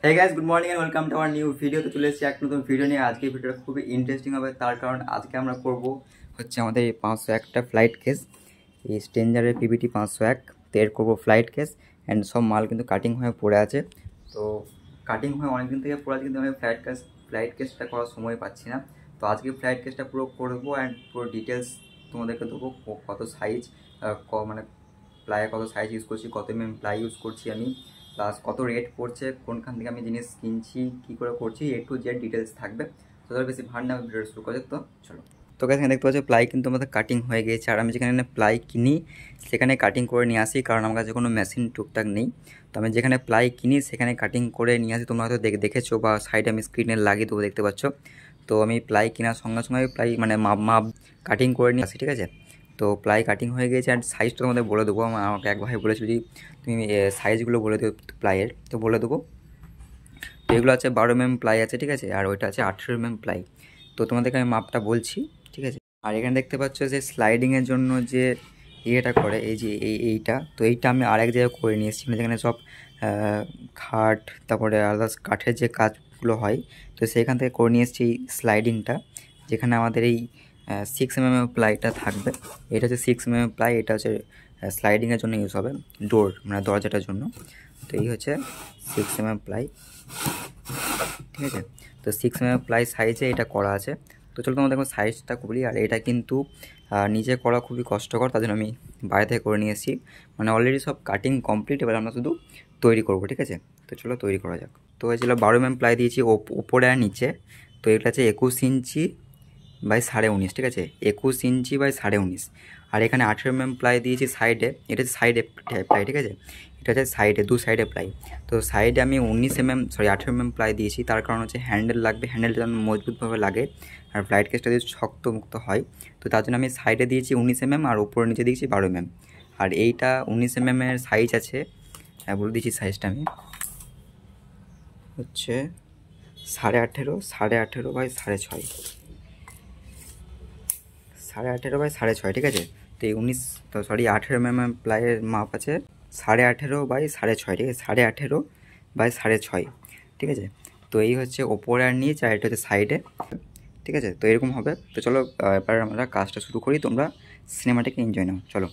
Hey guys, good morning and welcome to our new video. তো চলে এসেছি এক নতুন ভিডিও নিয়ে। আজকে ভিডিওটা খুবই ইন্টারেস্টিং হবে, তার কারণ আজকে আমরা করব হচ্ছে আমাদের এই 501টা ফ্লাইট কেস, এই স্ট্রেঞ্জারের পিবিটি 501 এর করবো ফ্লাইট কেস। অ্যান্ড সব মাল কিন্তু কাটিং হয়ে পড়ে আছে। তো কাটিং হয়ে অনেকদিন থেকে পড়ে আছে, কিন্তু আমি ফ্লাইট কেসটা করার সময় পাচ্ছি না। তো আজকে ফ্লাইট কেসটা পুরো করবো অ্যান্ড পুরো ডিটেলস তোমাদেরকে দেবো। কত সাইজ, মানে প্লাইয়ের কত সাইজ ইউজ করছি, কত প্লাই ইউজ করছি আমি, প্লাস কত রেট পড়ছে, কোনখান থেকে আমি জিনিস কিনছি, কী করে করছি, A to Z ডিটেলস থাকবে। তো তার বেশি ভার না, ভিডিও শুরু করে। তো চলো। তো এখানে দেখতে পাচ্ছি প্লাই কিন্তু আমাদের কাটিং হয়ে গিয়েছে, আর আমি যেখানে প্লাই কিনি সেখানে কাটিং করে নিয়ে আসি, কারণ আমার কাছে কোনো মেশিন টুকটাক নেই। তো আমি যেখানে প্লাই কিনি সেখানে কাটিং করে নিয়ে আসি। তোমরা হয়তো দেখেছো বা সাইডে আমি স্ক্রিনে লাগিয়ে দেবো, দেখতে পাচ্ছ। তো আমি প্লাই কেনার সঙ্গে সঙ্গে প্লাই মানে মাপ কাটিং করে নিয়ে আসি, ঠিক আছে। তো প্লাই কাটিং হয়ে গিয়েছে, অ্যান্ড সাইজটা তোমাদের বলে দেবো। আমাকে এক ভাই বলেছিল যে তুমি সাইজগুলো বলে দেবো প্লাইয়ের, তো বলে দেবো। তো এগুলো আছে 12 mm প্লাই আছে, ঠিক আছে, আর ওইটা আছে 18 mm প্লাই। তো তোমাদেরকে আমি মাপটা বলছি, ঠিক আছে। আর এখানে দেখতে পাচ্ছ যে স্লাইডিংয়ের জন্য যে ইয়েটা করে, এই যে এইটা, তো এইটা আমি আরেক জায়গায় করে নিয়ে এসেছি, মানে যেখানে সব খাট তারপরে আদার্স কাঠের যে কাজগুলো হয়, তো সেখান থেকে করে নিয়ে এসেছি স্লাইডিংটা, যেখানে আমাদের এই 6 mm প্লাইটা থাকবে। এটা হচ্ছে 6 mm প্লাই, এটা হচ্ছে স্লাইডিংয়ের জন্য ইউজ হবে, ডোর মানে দরজাটার জন্য। তো এই হচ্ছে 6 mm প্লাই, ঠিক আছে। তো 6 mm প্লাই সাইজে এটা করা আছে। তো চলো তোমাদের দেখো সাইজটা করি। আর এটা কিন্তু নিজে করা খুবই কষ্টকর, তার জন্য আমি বাইরে থেকে করে নিয়ে এসেছি। মানে অলরেডি সব কাটিং কমপ্লিট, এবার আমরা শুধু তৈরি করবো, ঠিক আছে। তো চলো তৈরি করা যাক। তো হয়েছিল 12 mm প্লাই দিয়েছি ওপরে আর নিচে। তো এটা হচ্ছে 21 ইঞ্চি বাই 19.5, ঠিক আছে, 21 ইঞ্চি বাই 19.5। আর এখানে 18 mm প্লাই দিয়েছি সাইডে, এটা হচ্ছে সাইডে প্লাই, ঠিক আছে। এটা হচ্ছে সাইডে, দু সাইডে প্লাই। তো সাইডে আমি 18 mm প্লাই দিয়েছি, তার কারণ হচ্ছে হ্যান্ডেল লাগবে, হ্যান্ডেলটা যেন মজবুতভাবে লাগে, আর ফ্লাইট কেসটা যদি শক্ত মুক্ত হয়। তো তার জন্য আমি সাইডে দিয়েছি 19 mm, আর উপরে নিচে দিয়েছি 12 mm। আর এইটা 19 mm এর সাইজ আছে, বলে দিয়েছি সাইজটা আমি, হচ্ছে 18.5 বাই 6.5, 18.5 বাই 6.5, ঠিক আছে। তো এই 18 mm প্লাইয়ের মাপ আছে 18.5 বাই 6.5, ঠিক আছে, 18.5 বাই 6.5, ঠিক আছে। তো এই হচ্ছে ওপরে আর নিচ, আর এটা হচ্ছে সাইডে, ঠিক আছে। তো এরকম হবে। তো চলো এবার আমরা কাজটা শুরু করি, তোমরা সিনেমাটাকে এনজয় নাও, চলো।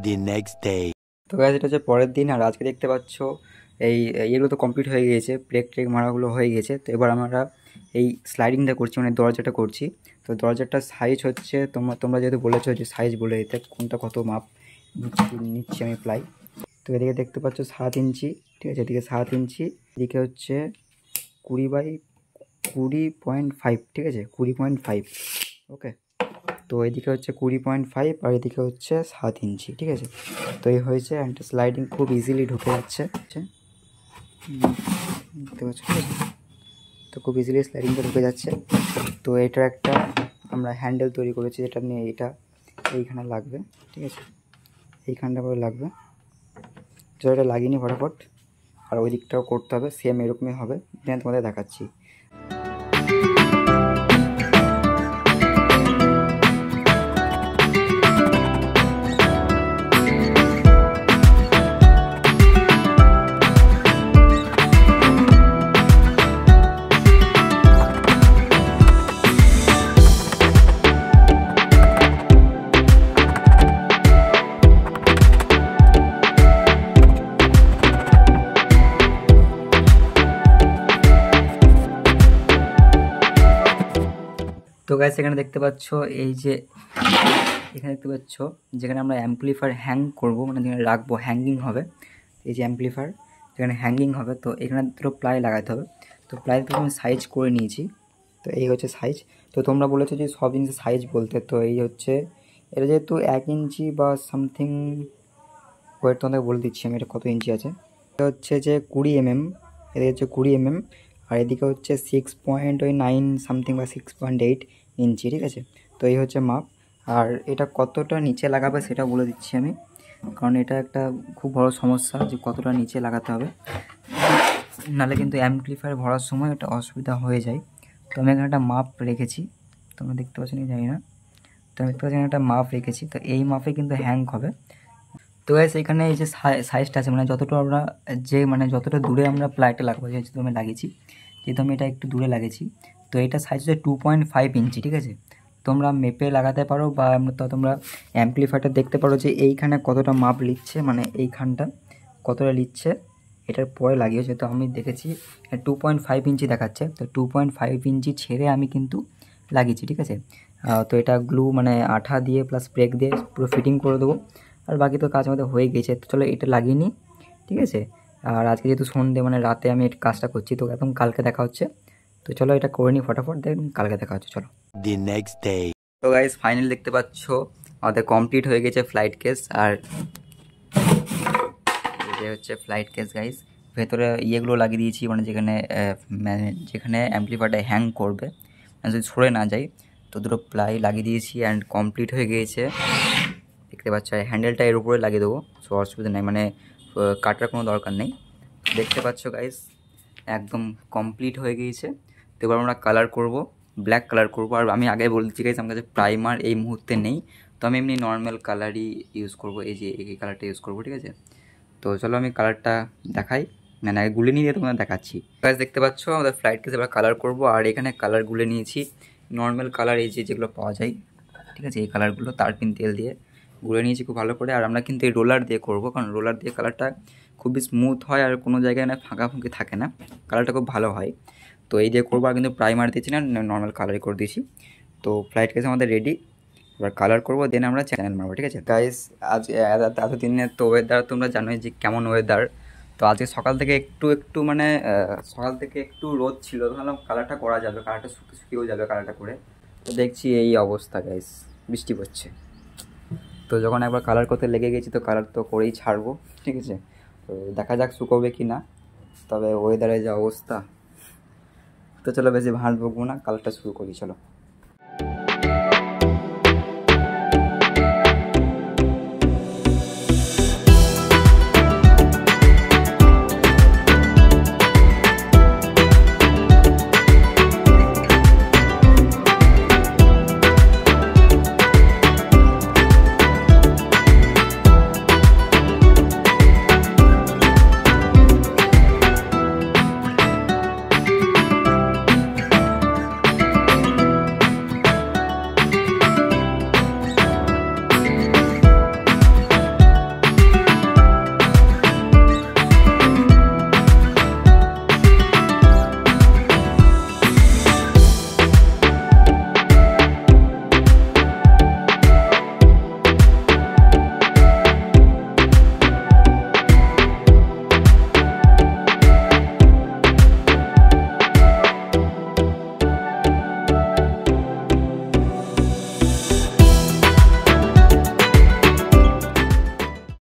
The next day. তো গাইস, এটা হচ্ছে পরের দিন, আর আজকে দেখতে পাচ্ছ এই এগুলো তো কমপ্লিট হয়ে গিয়েছে, ব্রেক ট্রেক মারাগুলো হয়ে গেছে। তো এবার আমরা এই স্লাইডিংটা করছি, মানে দরজাটা করছি। তো দরজাটার সাইজ হচ্ছে, তোমরা যেহেতু বলেছো যে সাইজ বলে দিতে, কোনটা কত মাপ নিচ্ছি আমি প্লাই। তো এদিকে দেখতে পাচ্ছ 7 ইঞ্চি, ঠিক আছে, এদিকে 7 ইঞ্চি, এদিকে হচ্ছে 20.5, ঠিক আছে, 20.5, ওকে। তো এদিকে হচ্ছে 20.5, আর এদিকে হচ্ছে 7 ইঞ্চি, ঠিক আছে। তো এই হয়েছে, অ্যান্ড স্লাইডিং খুব ইজিলি ঢুকে যাচ্ছে, দেখতে পাচ্ছ, ঠিক আছে। তো খুব ইজিলি স্লাইডিংটা ঢুকে যাচ্ছে। তো এটার একটা আমরা হ্যান্ডেল তৈরি করেছি, যেটা নিয়ে এটা এইখানে লাগবে, ঠিক আছে, এইখানটা করে লাগবে। তো এটা লাগিয়ে নিই ফটাফট, আর ওই দিকটাও করতে হবে, সেম এরকমই হবে, দেন তোমাদের দেখাচ্ছি। তো গাইস এখানে দেখতে পাচ্ছ, এই যে এখানে দেখতে পাচ্ছ যেখানে আমরা অ্যাম্পলিফায়ার হ্যাং করব, মানে যেখানে রাখবো হ্যাঙ্গিং হবে, এই যে অ্যাম্পলিফায়ার যেখানে হ্যাঙ্গিং হবে, তো এখানে দুটো প্লাই লাগাতে হবে। তো প্লাই তো আমি সাইজ করে নিয়েছি, তো এই হচ্ছে সাইজ। তো তোমরা বলেছো যে সব জিনিসের সাইজ বলতে, তো এই হচ্ছে এটা যেহেতু 1 ইঞ্চি বা সামথিং, ওয়েট তোমাদের বলে দিচ্ছি আমি এটা কত ইঞ্চি আছে। এটা হচ্ছে যে 20 mm, এদিকে হচ্ছে 20 mm, আর এদিকে হচ্ছে 6.9 সামথিং বা 6.8 ইঞ্চি, ঠিক আছে। তো এই হচ্ছে মাপ। আর এটা কতটা নিচে লাগাবে সেটা বলে দিচ্ছি আমি, কারণ এটা একটা খুব বড় সমস্যা যে কতটা নিচে লাগাতে হবে, নাহলে কিন্তু অ্যাম্পলিফায়ার ভরার সময় একটা অসুবিধা হয়ে যায়। তো আমি এখানে একটা মাপ রেখেছি, তোমরা দেখতে পাচ্ছ না জানি না, তো আমি দেখতে পাচ্ছি একটা মাপ রেখেছি, তো এই মাপে কিন্তু হ্যাং হবে। তো গাইস এখানে এই যে সাইজটা আছে, মানে যতটা আমরা যতটা দূরে আমরা প্লাইটা লাগাবো, যেহেতু আমি লাগিয়েছি, যেহেতু আমি এটা একটু দূরে লাগিয়েছি, তো এটা সাইজ হচ্ছে 2.5 ইঞ্চি, ঠিক আছে। তোমরা মেপে লাগাতে পারো, বা তোমরা অ্যাম্পলিফায়ারটা দেখতে পারো যে এইখানে কতটা মাপ লিখছে, মানে এইখানটা কতটা লিখছে, এটার পরে লাগিয়েছে। তো আমি দেখেছি 2.5 ইঞ্চি দেখাচ্ছে, তো 2.5 ইঞ্চি ছেড়ে আমি কিন্তু লাগিয়েছি, ঠিক আছে। তো এটা গ্লু মানে আঠা দিয়ে প্লাস ব্রেক দিয়ে পুরো ফিটিং করে দেবো, আর বাকি তো কাজ আমাদের হয়ে গেছে। তো চলো এটা লাগিয়ে নিই, ঠিক আছে। আর আজকে যেহেতু সন্ধ্যে মানে রাতে আমি এই কাজটা করছি, তো একদম কালকে দেখা হচ্ছে। তো চলো এটা করে নিই ফটাফট, দেন কালকে দেখা হচ্ছে, চলো। The next day. তো গাইস ফাইনালি দেখতে পাচ্ছ আমাদের কমপ্লিট হয়ে গেছে ফ্লাইট কেস। আর এটা হচ্ছে ফ্লাইট কেস গাইস, ভেতরে ইয়েগুলো লাগিয়ে দিয়েছি, মানে যেখানে অ্যাম্পলিফায়ারটা হ্যাং করবে, মানে যদি সরে না যায়, তো দুটো প্লাই লাগিয়ে দিয়েছি অ্যান্ড কমপ্লিট হয়ে গিয়েছে। দেখতে পাচ্ছ হ্যান্ডেলটা এর উপরে লাগিয়ে দেবো, সো অসুবিধা নেই, মানে কাটার কোনো দরকার নেই। দেখতে পাচ্ছ গাইস একদম কমপ্লিট হয়ে গিয়েছে। তো এবার আমরা কালার করব, ব্ল্যাক কালার করব। আর আমি আগে বলছি গাইস আমার কাছে প্রাইমার এই মুহূর্তে নেই, তো আমি এমনি নর্মাল কালারই ইউজ করব, এই যে এই কালারটা ইউজ করব, ঠিক আছে। তো চলো আমি কালারটা দেখাই, মানে আগে গুলে নিয়ে তোমাদের দেখাচ্ছি। গাইস দেখতে পাচ্ছ আমাদের ফ্লাইট কেস এবার কালার করব, আর এখানে কালার গুলে নিয়েছি নর্মাল কালার, এই যেগুলো পাওয়া যায়, ঠিক আছে, এই কালারগুলো তারপিন তেল দিয়ে গুলে নিয়েছি খুব ভালো করে। আর আমরা কিন্তু এই রোলার দিয়ে করব, কারণ রোলার দিয়ে কালারটা খুবই স্মুথ হয়, আর কোনো জায়গায় না ফাঁকাফুঁকি থাকে না, কালারটা খুব ভালো হয়। তো এই দিয়ে করবো, আর কিন্তু প্রাইমার দিয়েছি না, নর্মাল কালারই করে দিয়েছি। তো ফ্লাইট কেস আমাদের রেডি, এবার কালার করবো, দেন আমরা চ্যানেল মারবো, ঠিক আছে। গাইস আজ এতদিনের তো ওয়েদার তোমরা জানোই যে কেমন ওয়েদার। তো আজকে সকাল থেকে একটু মানে সকাল থেকে একটু রোদ ছিল, ভাবলাম কালারটা করা যাবে, কালারটা শুকিয়েও যাবে কালারটা করে। তো দেখছি এই অবস্থা গাইস, বৃষ্টি পড়ছে। তো যখন একবার কালার করতে লেগে গেছি, তো কালার তো করেই ছাড়বো, ঠিক আছে। তো দেখা যাক শুকোবে কি না, তবে ওয়েদারের যা অবস্থা। তো চলো বেশি ভাঁড় বকবো না, কালারটা শুরু করি, চলো।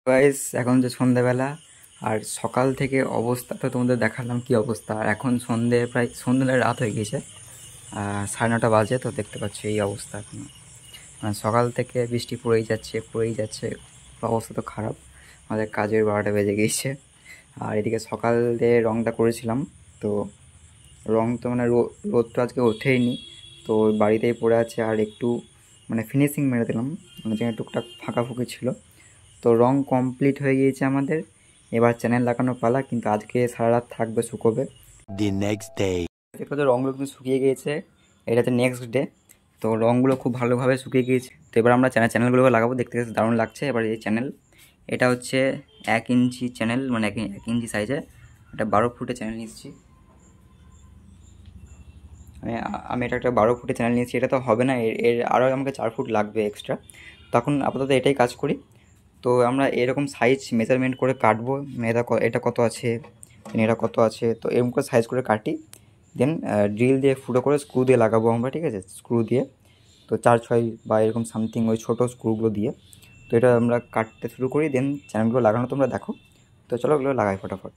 গাইস এখন যে সন্ধ্যাবেলা, আর সকাল থেকে অবস্থা তো তোমাদের দেখালাম কি অবস্থা। আর এখন প্রায় সন্ধ্যে রাত হয়ে গিয়েছে, 9:30 বাজে। তো দেখতে পাচ্ছি এই অবস্থা এখন, মানে সকাল থেকে বৃষ্টি পড়েই যাচ্ছে। অবস্থা তো খারাপ, আমাদের কাজের 12টা বেজে গিয়েছে। আর এদিকে সকাল দিয়ে রঙটা করেছিলাম, তো রঙ তো মানে রোদ তো আজকে ওঠেইনি, তো বাড়িতেই পড়ে আছে। আর একটু মানে ফিনিশিং মেরে দিলাম, মানে যেখানে টুকটাক ফাঁকাফুঁকি ছিল। তো রঙ কমপ্লিট হয়ে গিয়েছে আমাদের, এবার চ্যানেল লাগানো পালা। কিন্তু আজকে সারা রাত থাকবে, শুকোবে। The next day. দেখো তো রঙগুলো কিন্তু শুকিয়ে গিয়েছে, এটাতে নেক্সট ডে। তো রঙগুলো খুব ভালোভাবে শুকিয়ে গিয়েছে। তো এবার আমরা চ্যানেলগুলো লাগাবো, দেখতে দারুণ লাগছে। এবার এই চ্যানেল, এটা হচ্ছে 1 ইঞ্চি চ্যানেল, মানে 1 ইঞ্চি সাইজে, এটা 12 ফুটের চ্যানেল নিচ্ছি। আমি এটা একটা 12 ফুটের চ্যানেল নিয়েছি। এটা তো হবে না, এর আরও আমাকে 4 ফুট লাগবে এক্সট্রা। তখন আপাতত এটাই কাজ করি। তো আমরা এরকম সাইজ মেজারমেন্ট করে কাটবো, মানে এটা কত আছে, এটা কত আছে, তো এরকম করে সাইজ করে কাটি। দেন ড্রিল দিয়ে ফুটো করে স্ক্রু দিয়ে লাগাবো আমরা, ঠিক আছে, স্ক্রু দিয়ে। তো 4-6 বা এরকম সামথিং ওই ছোটো স্ক্রুগুলো দিয়ে। তো এটা আমরা কাটতে শুরু করি, দেন চ্যানেলগুলো লাগানো তোমরা দেখো। তো চলো ওগুলো লাগাই ফটাফট।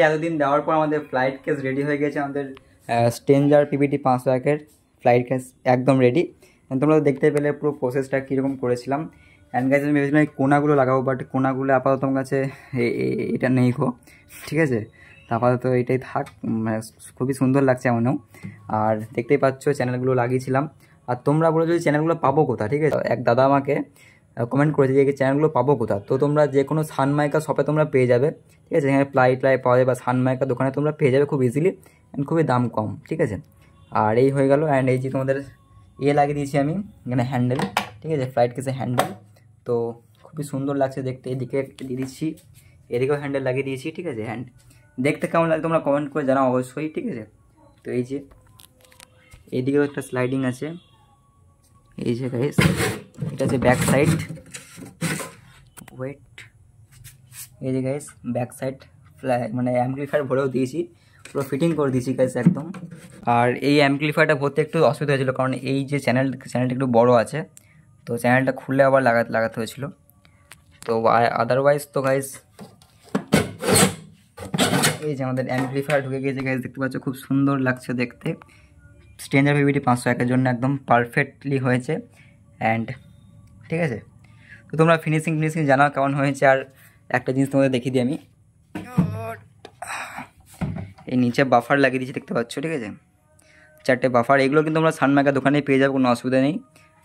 এতদিন দেওয়ার পর আমাদের ফ্লাইট কেস রেডি হয়ে গেছে। আমাদের স্ট্রেঞ্জার পিবিটি 501-এর ফ্লাইট কেস একদম রেডি। তোমরা দেখতে পেলে পুরো প্রসেসটা কীরকম করেছিলাম। অ্যান্ড গাইস আমি ভেবেছিলাম এই কোনাগুলো লাগাবো, বাট কোনাগুলো আপাতত আমার কাছে এটা নেই গো, ঠিক আছে। তো আপাতত এটাই থাক, খুবই সুন্দর লাগছে এমনও। আর দেখতেই পাচ্ছ চ্যানেলগুলো লাগিয়েছিলাম। আর তোমরা বলে যদি চ্যানেলগুলো পাবো কোথায়, ঠিক আছে। এক দাদা আমাকে কমেন্ট করেছে যে চ্যানেলগুলো পাবো কোথায়। তো তোমরা যে কোনো সানমাইকা শপে তোমরা পেয়ে যাবে, ঠিক আছে। এখানে প্লাই পাওয়া যায়, বা সানমাইকা দোকানে তোমরা পেয়ে যাবে খুব ইজিলি, অ্যান্ড খুবই দাম কম, ঠিক আছে। আর এই হয়ে গেল। অ্যান্ড এই যে তোমাদের লাগিয়ে দিয়েছি আমি এখানে হ্যান্ডেল, ঠিক আছে, ফ্লাইট কেসে হ্যান্ডেল। তো খুবই সুন্দর লাগছে দেখতে। এদিকে দিয়ে দিচ্ছি, এদিকেও হ্যান্ডেল লাগিয়ে দিয়েছি, ঠিক আছে। দেখতে কেমন লাগে তোমরা কমেন্ট করে জানাও অবশ্যই, ঠিক আছে। তো এই যে এদিকেও একটা স্লাইডিং আছে, এই যে গাইস, এটা হচ্ছে ব্যাক সাইড। ওয়েট, এই যে গাইস ব্যাক সাইড মানে অ্যাম্পলিফায়ার ভরেও দিয়েছি, পুরো ফিটিং করে দিয়েছি গাইস একদম। আর এই অ্যাম্পলিফায়ারটা ভরতে একটু অসুবিধা হয়েছিল, কারণ এই যে চ্যানেলটা একটু বড় আছে, তো চ্যানেলটা খুললে আবার লাগাতে হয়েছিল। তো আদারওয়াইজ তো গাইস এই যে আমাদের অ্যাম্পলিফায়ার ঢুকে গিয়েছে গাইস, দেখতে পাচ্ছ খুব সুন্দর লাগছে দেখতে। স্ট্রেঞ্জার পিবিটি 501-এর জন্য একদম পারফেক্টলি হয়েছে। অ্যান্ড ঠিক আছে, তো তোমরা ফিনিশিং জানাও কেমন হয়েছে। আর একটা জিনিস তোমাদের দেখিয়ে দিই আমি, এই নিচে বাফার লাগিয়ে দিয়েছি, দেখতে পাচ্ছ, ঠিক আছে, 4টে বাফার। এগুলো কিন্তু তোমরা সানমাইকা দোকানে পেয়ে যাবে, কোনো অসুবিধা নেই।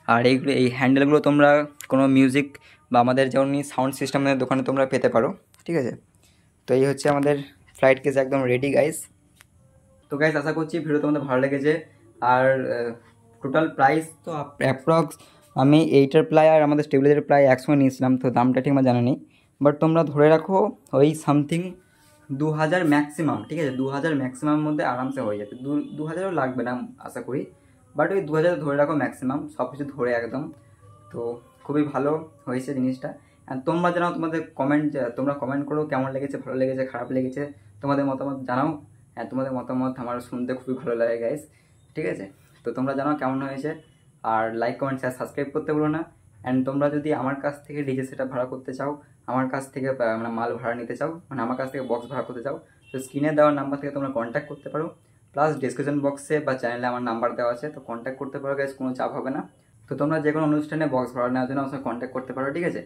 আর এই হ্যান্ডেলগুলো তোমরা কোনো মিউজিক বা আমাদের যেমনি সাউন্ড সিস্টেমের দোকানে তোমরা পেতে পারো, ঠিক আছে। তো এই হচ্ছে আমাদের ফ্লাইট কেস একদম রেডি গাইস। তো গাইস আশা করছি ভিডিও তোমাদের ভালো লেগেছে। আর টোটাল প্রাইস তো অ্যাপ্রক্স আমি এইটার প্রায় আর আমাদের স্টেবিলাইজারের প্রায় একসঙ্গে নিয়েছিলাম, তো দামটা ঠিক আমার জানা নেই। বাট তোমরা ধরে রাখো ওই সামথিং 2000 ম্যাক্সিমাম, ঠিক আছে। 2000 ম্যাক্সিমামের মধ্যে আরামসে হয়ে যাবে। 2000ও লাগবে না আশা করি, বাট ওই 2000 ধরে রাখো ম্যাক্সিমাম, সব কিছু ধরে একদম। তো খুবই ভালো হয়েছে জিনিসটা। অ্যান্ড তোমরা জানাও তোমাদের তোমরা কমেন্ট করো কেমন লেগেছে, ভালো লেগেছে, খারাপ লেগেছে, তোমাদের মতামত জানাও। হ্যাঁ, তোমাদের মতামত আমার শুনতে খুবই ভালো লাগে গাইস, ঠিক আছে। তো তোমরা জানাও কেমন হয়েছে। আর লাইক, কমেন্ট, শেয়ার, সাবস্ক্রাইব করতে বলো না। অ্যান্ড তোমরা যদি আমার কাছ থেকে ডিজে সেটআপ ভাড়া করতে চাও, আমার কাছ থেকে মানে মাল ভাড়া নিতে চাও, মানে আমার কাছ থেকে বক্স ভাড়া করতে চাও, তো স্ক্রিনে দেওয়ার নাম্বার থেকে তোমরা কন্ট্যাক্ট করতে পারো। প্লাস ডিসক্রিপশন বক্সে বা চ্যানেলে আমার নাম্বার দেওয়া আছে, তো কন্ট্যাক্ট করতে পারো গাইস, কোনো চাপ হবে না। তো তোমরা যে কোনো অনুষ্ঠানে বক্স ভাড়া নেওয়ার জন্য আমার সঙ্গে কন্ট্যাক্ট করতে পারো, ঠিক আছে।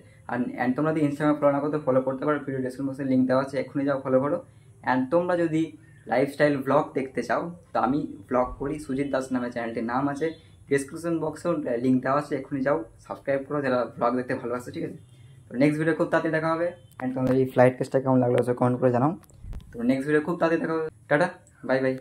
অ্যান্ড তোমরা যদি ইনস্টাগ্রামে ফলো না করতে ফলো করতে পারো, ভিডিও ডিসক্রিপশন বক্সে লিঙ্ক দেওয়া আছে, এক্ষুনি যাও ফলো করো। অ্যান্ড তোমরা যদি লাইফস্টাইল ব্লগ দেখতে চাও, তো আমি ব্লগ করি, সুজিত দাস নামে চ্যানেলটির নাম আছে, ডিসক্রিপশন বক্সেও লিঙ্ক দেওয়া আছে, এক্ষুনি যাও সাবস্ক্রাইব করো যারা ব্লগ দেখতে ভালোবাসে, ঠিক আছে। তো নেক্সট ভিডিও খুব তাড়াতাড়ি দেখা হবে। অ্যান্ড তোমাদের এই ফ্লাইট কেসটা কেমন লাগলো কমেন্ট করে জানাও। তো নেক্সট ভিডিও খুব তাড়াতাড়ি দেখা হবে। Tata, bye bye.